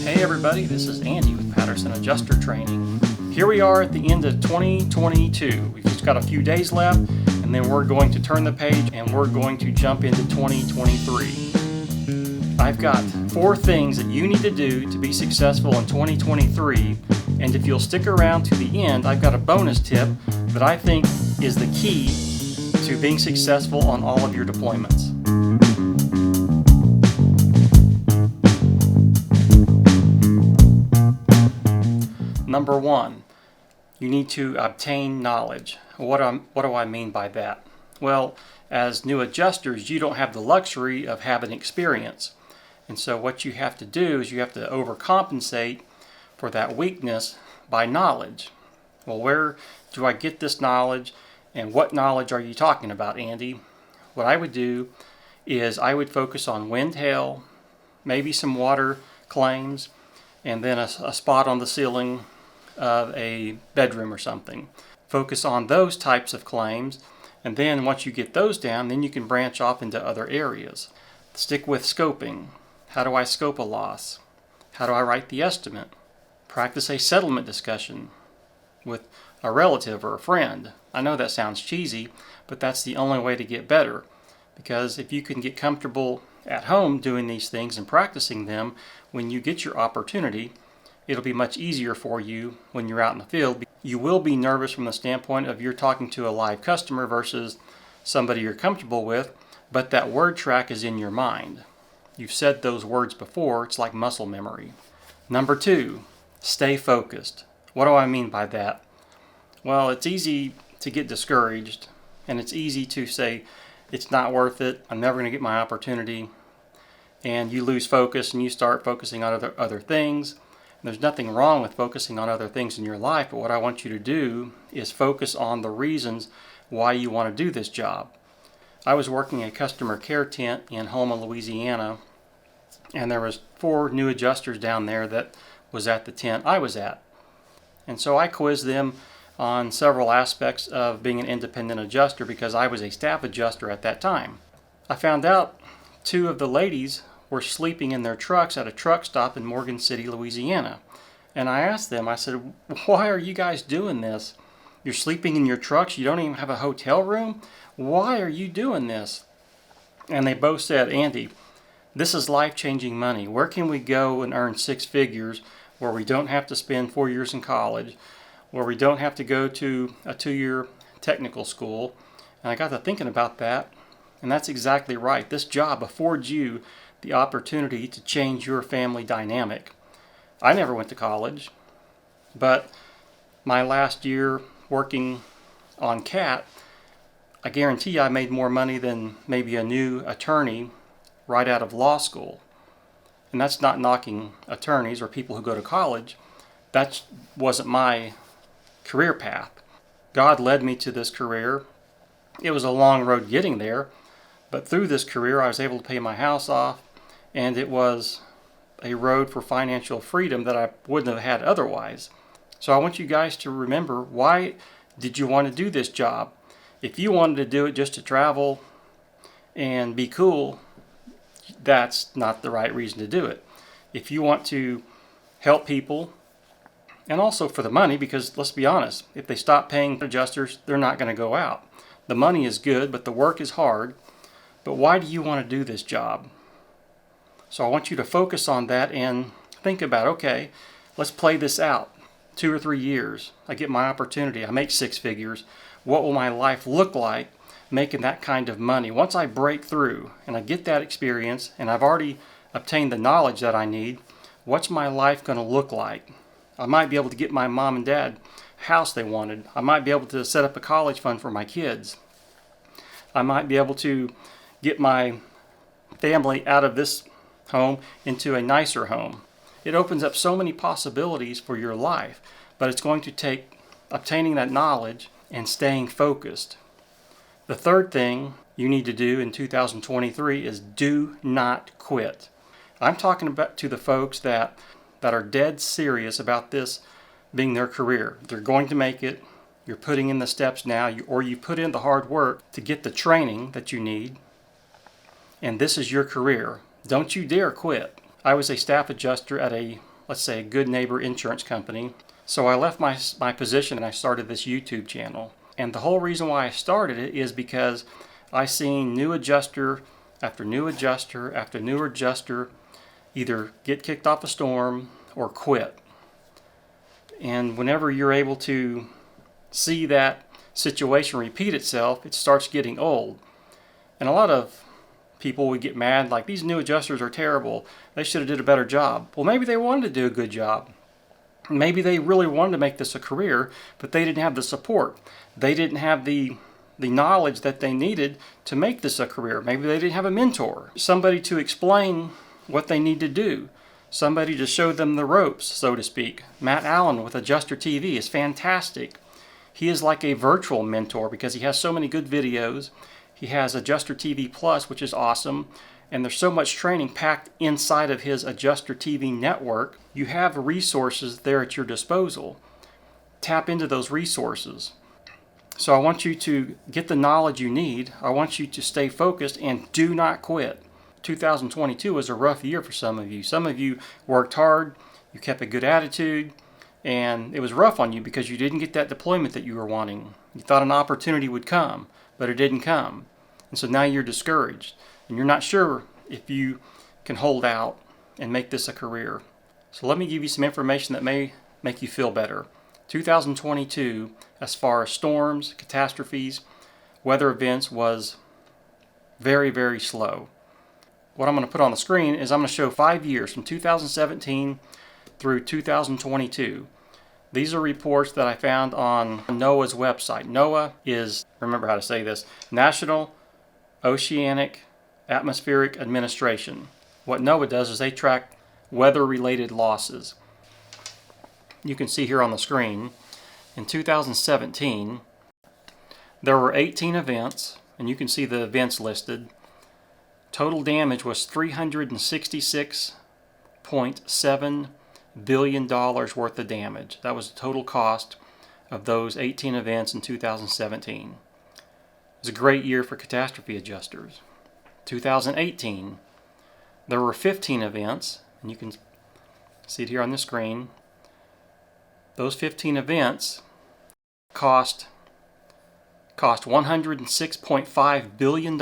Hey everybody, this is Andy with Patterson Adjuster Training. Here we are at the end of 2022. We've just got a few days left and then we're going to turn the page and we're going to jump into 2023. I've got 4 things that you need to do to be successful in 2023, and if you'll stick around to the end, I've got a bonus tip that I think is the key to being successful on all of your deployments. Number 1, you need to obtain knowledge. What do I mean by that? Well, as new adjusters, you don't have the luxury of having experience. And so what you have to do is you have to overcompensate for that weakness by knowledge. Well, where do I get this knowledge, and what knowledge are you talking about, Andy? What I would do is I would focus on wind, hail, maybe some water claims, and then a spot on the ceiling of a bedroom or something. Focus on those types of claims, and then once you get those down, then you can branch off into other areas. Stick with scoping. How do I scope a loss? How do I write the estimate? Practice a settlement discussion with a relative or a friend. I know that sounds cheesy, but that's the only way to get better, because if you can get comfortable at home doing these things and practicing them, when you get your opportunity, it'll be much easier for you when you're out in the field. You will be nervous from the standpoint of you're talking to a live customer versus somebody you're comfortable with, but that word track is in your mind. You've said those words before. It's like muscle memory. Number 2, stay focused. What do I mean by that? Well, it's easy to get discouraged, and it's easy to say, it's not worth it, I'm never going to get my opportunity, and you lose focus and you start focusing on other things. There's nothing wrong with focusing on other things in your life, but what I want you to do is focus on the reasons why you want to do this job. I was working a customer care tent in Houma, Louisiana, and there was 4 new adjusters down there that was at the tent I was at. And so I quizzed them on several aspects of being an independent adjuster because I was a staff adjuster at that time. I found out 2 of the ladies were sleeping in their trucks at a truck stop in Morgan City, Louisiana. And I asked them, I said, why are you guys doing this? You're sleeping in your trucks? You don't even have a hotel room? Why are you doing this? And they both said, Andy, this is life-changing money. Where can we go and earn 6 figures where we don't have to spend 4 years in college, where we don't have to go to a 2-year technical school? And I got to thinking about that, and that's exactly right. This job affords you the opportunity to change your family dynamic. I never went to college, but my last year working on CAT, I guarantee I made more money than maybe a new attorney right out of law school. And that's not knocking attorneys or people who go to college. That wasn't my career path. God led me to this career. It was a long road getting there, but through this career I was able to pay my house off, and it was a road for financial freedom that I wouldn't have had otherwise. So I want you guys to remember, why did you want to do this job? If you wanted to do it just to travel and be cool, that's not the right reason to do it. If you want to help people, and also for the money, because let's be honest, if they stop paying adjusters, they're not going to go out. The money is good, but the work is hard. But why do you want to do this job? So I want you to focus on that and think about, okay, let's play this out. 2 or 3 years, I get my opportunity, I make 6 figures. What will my life look like making that kind of money? Once I break through and I get that experience and I've already obtained the knowledge that I need, what's my life going to look like? I might be able to get my mom and dad a house they wanted. I might be able to set up a college fund for my kids. I might be able to get my family out of this home into a nicer home. It opens up so many possibilities for your life, but it's going to take obtaining that knowledge and staying focused. The third thing you need to do in 2023 is do not quit. I'm talking about to the folks that are dead serious about this being their career. They're going to make it. You're putting in the steps now, or you put in the hard work to get the training that you need, and this is your career. Don't you dare quit. I was a staff adjuster at a let's say, a Good Neighbor Insurance Company. So I left my position and I started this YouTube channel. And the whole reason why I started it is because I seen new adjuster after new adjuster after new adjuster either get kicked off a storm or quit. And whenever you're able to see that situation repeat itself, it starts getting old. And a lot of people would get mad, like, these new adjusters are terrible, they should have did a better job. Well, maybe they wanted to do a good job. Maybe they really wanted to make this a career, but they didn't have the support. They didn't have the knowledge that they needed to make this a career. Maybe they didn't have a mentor, somebody to explain what they need to do, somebody to show them the ropes, so to speak. Matt Allen with Adjuster TV is fantastic. He is like a virtual mentor because he has so many good videos. He has Adjuster TV Plus, which is awesome. And there's so much training packed inside of his Adjuster TV network. You have resources there at your disposal. Tap into those resources. So I want you to get the knowledge you need. I want you to stay focused and do not quit. 2022 was a rough year for some of you. Some of you worked hard, you kept a good attitude, and it was rough on you because you didn't get that deployment that you were wanting. You thought an opportunity would come, but it didn't come. And so now you're discouraged, and you're not sure if you can hold out and make this a career. So let me give you some information that may make you feel better. 2022, as far as storms, catastrophes, weather events, was very, very slow. What I'm going to put on the screen is I'm going to show 5 years from 2017 through 2022. These are reports that I found on NOAA's website. NOAA is, remember how to say this, National Oceanic Atmospheric Administration. What NOAA does is they track weather-related losses. You can see here on the screen, in 2017, there were 18 events, and you can see the events listed. Total damage was $366.7 billion worth of damage. That was the total cost of those 18 events in 2017. It was a great year for catastrophe adjusters. 2018, there were 15 events, and you can see it here on the screen. Those 15 events cost $106.5 billion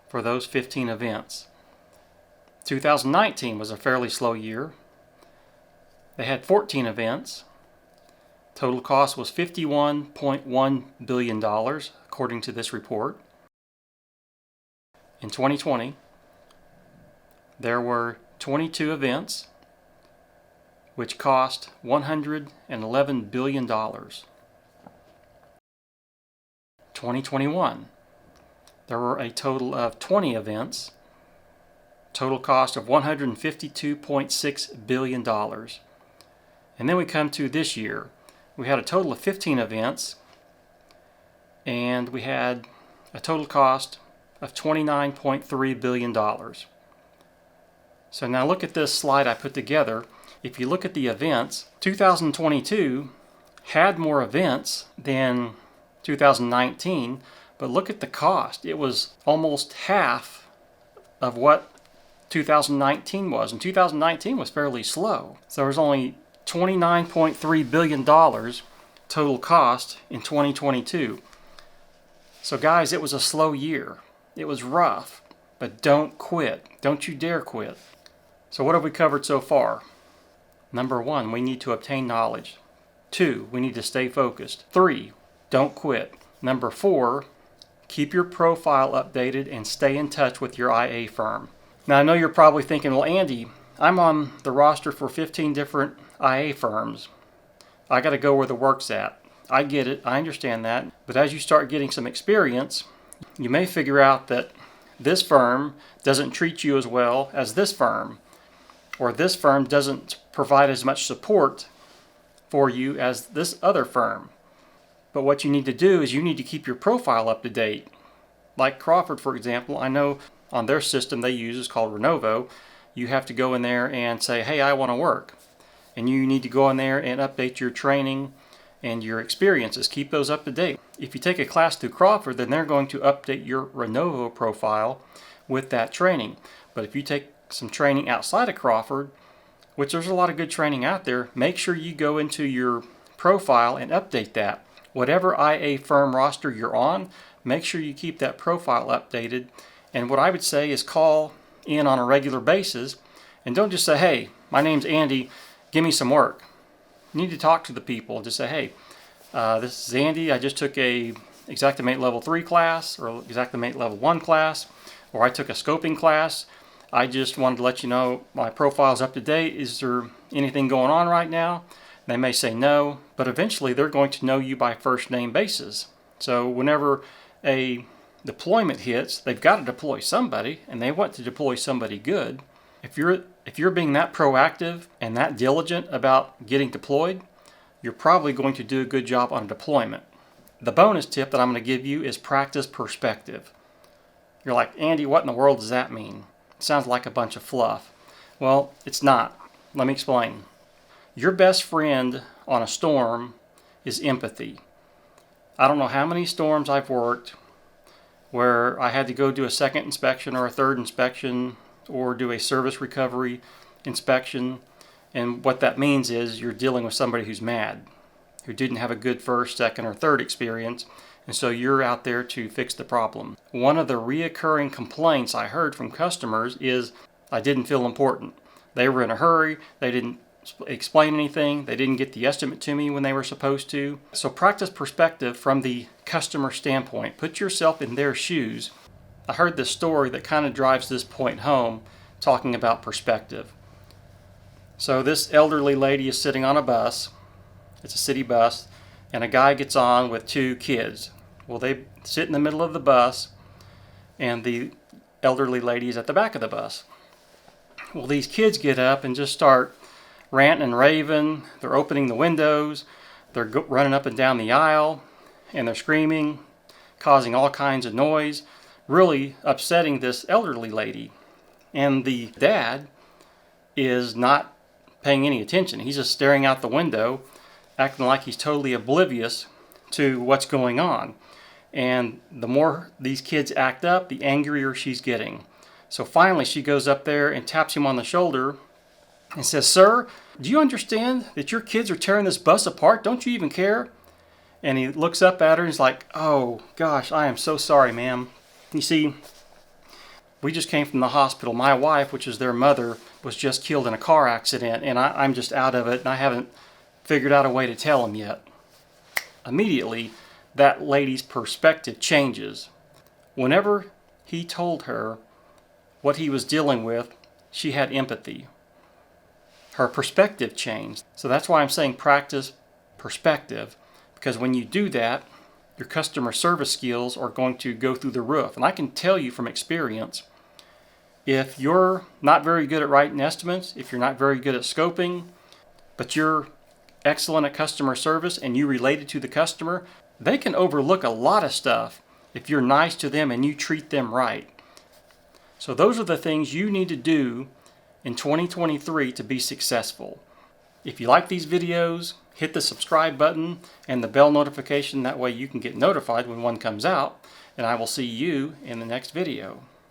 for those 15 events. 2019 was a fairly slow year. They had 14 events. Total cost was $51.1 billion, according to this report. In 2020, there were 22 events, which cost $111 billion. 2021, there were a total of 20 events, total cost of $152.6 billion. And then we come to this year. We had a total of 15 events, and we had a total cost of $29.3 billion. So now look at this slide I put together. If you look at the events, 2022 had more events than 2019, but look at the cost. It was almost half of what 2019 was, and 2019 was fairly slow. So there was only $29.3 billion total cost in 2022. So guys, it was a slow year. It was rough, but don't quit. Don't you dare quit. So what have we covered so far? Number 1, we need to obtain knowledge. 2, we need to stay focused. 3, don't quit. Number 4, keep your profile updated and stay in touch with your IA firm. Now I know you're probably thinking, well, Andy, I'm on the roster for 15 different IA firms. I got to go where the work's at. I get it, I understand that, but as you start getting some experience, you may figure out that this firm doesn't treat you as well as this firm, or this firm doesn't provide as much support for you as this other firm. But what you need to do is you need to keep your profile up to date. Like Crawford, for example, I know on their system they use is called Renovo. You have to go in there and say, hey, I want to work. And you need to go in there and update your training and your experiences. Keep those up to date. If you take a class through Crawford, then they're going to update your Renovo profile with that training. But if you take some training outside of Crawford, which there's a lot of good training out there, make sure you go into your profile and update that. Whatever IA firm roster you're on, make sure you keep that profile updated. And what I would say is call in on a regular basis, and don't just say, hey, my name's Andy, give me some work. You need to talk to the people. Just say, hey, this is Andy, I just took a Xactimate Level 3 class or Xactimate Level 1 class, or I took a scoping class. I just wanted to let you know my profile's up to date. Is there anything going on right now? They may say no, but eventually they're going to know you by first name basis. So whenever a deployment hits, they've got to deploy somebody, and they want to deploy somebody good. If you're being that proactive and that diligent about getting deployed, you're probably going to do a good job on a deployment. The bonus tip that I'm going to give you is practice perspective. You're like, Andy, what in the world does that mean? It sounds like a bunch of fluff. Well, it's not. Let me explain. Your best friend on a storm is empathy. I don't know how many storms I've worked where I had to go do a second inspection or a third inspection or do a service recovery inspection. And what that means is you're dealing with somebody who's mad, who didn't have a good first, second, or third experience. And so you're out there to fix the problem. One of the reoccurring complaints I heard from customers is I didn't feel important. They were in a hurry. They didn't explain anything. They didn't get the estimate to me when they were supposed to. So practice perspective from the customer standpoint. Put yourself in their shoes. I heard this story that kind of drives this point home, talking about perspective. So this elderly lady is sitting on a bus. It's a city bus, and a guy gets on with two kids. Well, they sit in the middle of the bus, and the elderly lady is at the back of the bus. Well, these kids get up and just start ranting and raving. They're opening the windows. They're running up and down the aisle, and they're screaming, causing all kinds of noise, really upsetting this elderly lady. And the dad is not paying any attention. He's just staring out the window, acting like he's totally oblivious to what's going on. And the more these kids act up, the angrier she's getting. So finally she goes up there and taps him on the shoulder and says, "Sir, do you understand that your kids are tearing this bus apart? Don't you even care?" And he looks up at her and he's like, "Oh gosh, I am so sorry, ma'am. You see, we just came from the hospital. My wife, which is their mother, was just killed in a car accident, and I'm just out of it, and I haven't figured out a way to tell him yet." Immediately, that lady's perspective changes. Whenever he told her what he was dealing with, she had empathy. Her perspective changed. So that's why I'm saying practice perspective, because when you do that, your customer service skills are going to go through the roof. And I can tell you from experience, if you're not very good at writing estimates, if you're not very good at scoping, but you're excellent at customer service and you relate it to the customer, they can overlook a lot of stuff if you're nice to them and you treat them right. So those are the things you need to do in 2023 to be successful. If you like these videos, hit the subscribe button and the bell notification. That way you can get notified when one comes out, and I will see you in the next video.